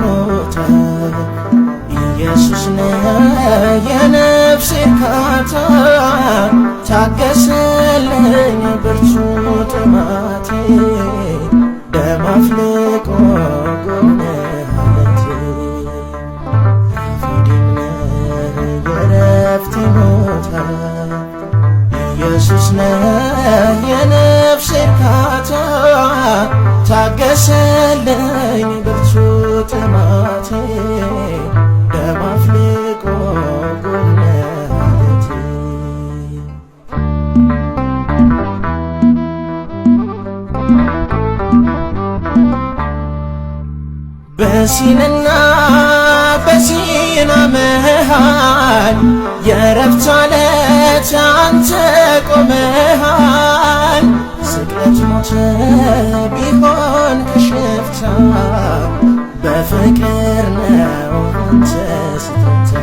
ቦታ ኢየሱስ ነው የነፍሴ እርካታ ታገሰልኝ ብርቱ ጥማቴ ደም አፍልቆ ጎኔ አለቴ ፊድም ነህ የረፍቴ ቦታ ኢየሱስ ነህ የነፍሴ እርካታ ታገሰልኝ ብርቱ ጥማቴ ደም አፍልቆ ጎኔ አለቴ በሲንና በሲና መሃል የረፍት ዓለት አንተ ቆመሃል ስቅለት ሞት ቢሆን ከሽፍታ በፍቅር ነው አንተ ስትመታ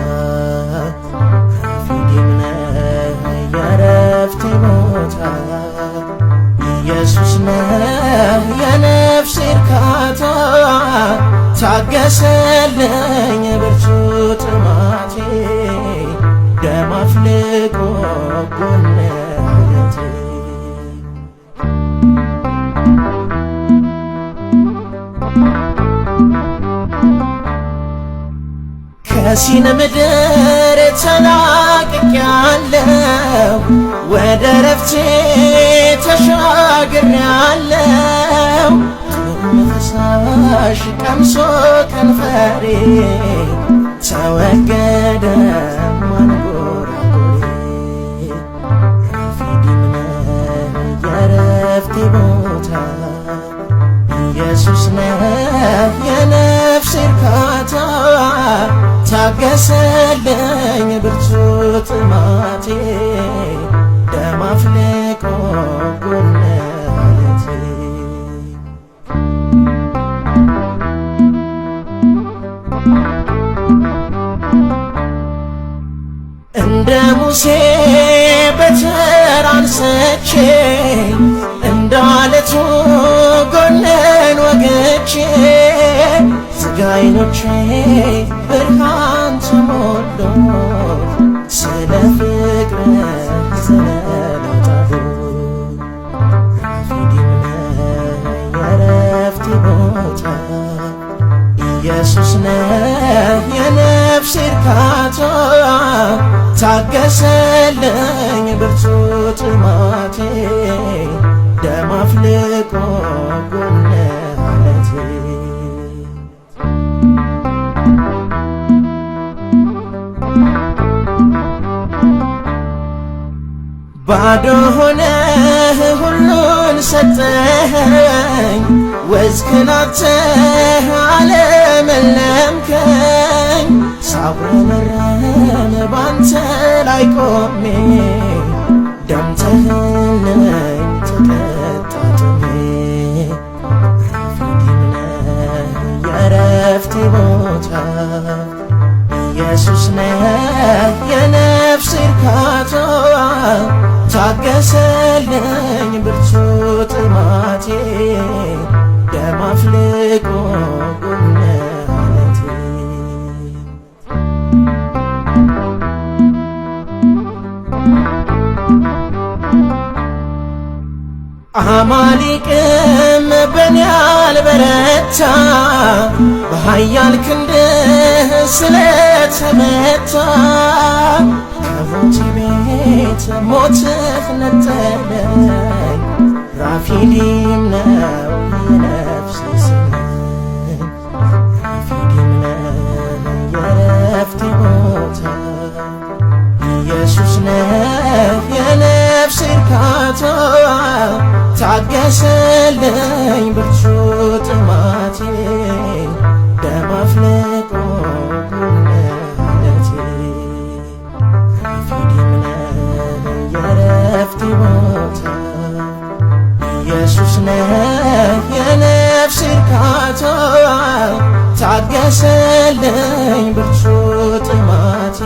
ፊድም ነህ የረፍቴ ቦታ ኢየሱስ ነህ የነፍሴ እርካታ ታገሰልኝ ብርቱ ጥማቴ ደም አፍልቆ ጎኔ አለቴ ከሲን ምድር ተላቅቄአለሁ ወደ ረፍቴ ተሻግሬአለሁ ፈሳሽ ቀምሶ ከንፈሬ ተወገደ ማንጎራጎሬ ፊድም ነህ የረፍቴ ቦታ ኢየሱስ ነህ የነፍሴ እርካታ ታገሰልኝ ብርቱ ጥማቴ ደም አፍልቆ ጎኔ አለቴ እንደ ሙሴ በትር አንስቼ እንደ ዓለቱ ጎኔን ወግቼ ሥጋ ዓይኖቼ ብርሃን ተሞሉ ስለ ፍቅርህ ስለመጣሁ ፊድም ነህ የረፍቴ ቦታ ኢየሱስ ነህ የነፍሴ እርካታ ታገሰልኝ ብርቱ ጥማቴ ደም አፍልቆ ጎኔ አለቴ ባዶ ሆነህ ሁሉን ሰጠኸኝ ወዝክን አጥተህ አለመለምከኝ ሳጉረመረም ባንተ ላይ ቆሜ ደምተህልኝ ተቀጣጥሜ ፊድም ነህ የረፍቴ ቦታ ኢየሱስ ነህ የነፍሴ እርካታ ታገሰልኝ ብርቱ ጥማቴ ደም አፍልቆ ጎኔ አለቴ አማሌቅም በኔ አልበረታ በኃያል ክንድህ ስለተመታ ከሞት ቤት ሞትህ ነጠለኝ ራፊድም ነው የነፍሴ ስምህ ራፊድም ነህ የረፍቴ ቦታ ኢየሱስ ነህ የነፍሴ እርካታ ታገሰልኝ ብርቱ ጥማቴ ደም አፍልቆ ጎኔ አለቴ ፊድም ነህ የረፍቴ ቦታ ኢየሱስ ነህ የነፍሴ እርካታ ታገሰልኝ ብርቱ ጥማቴ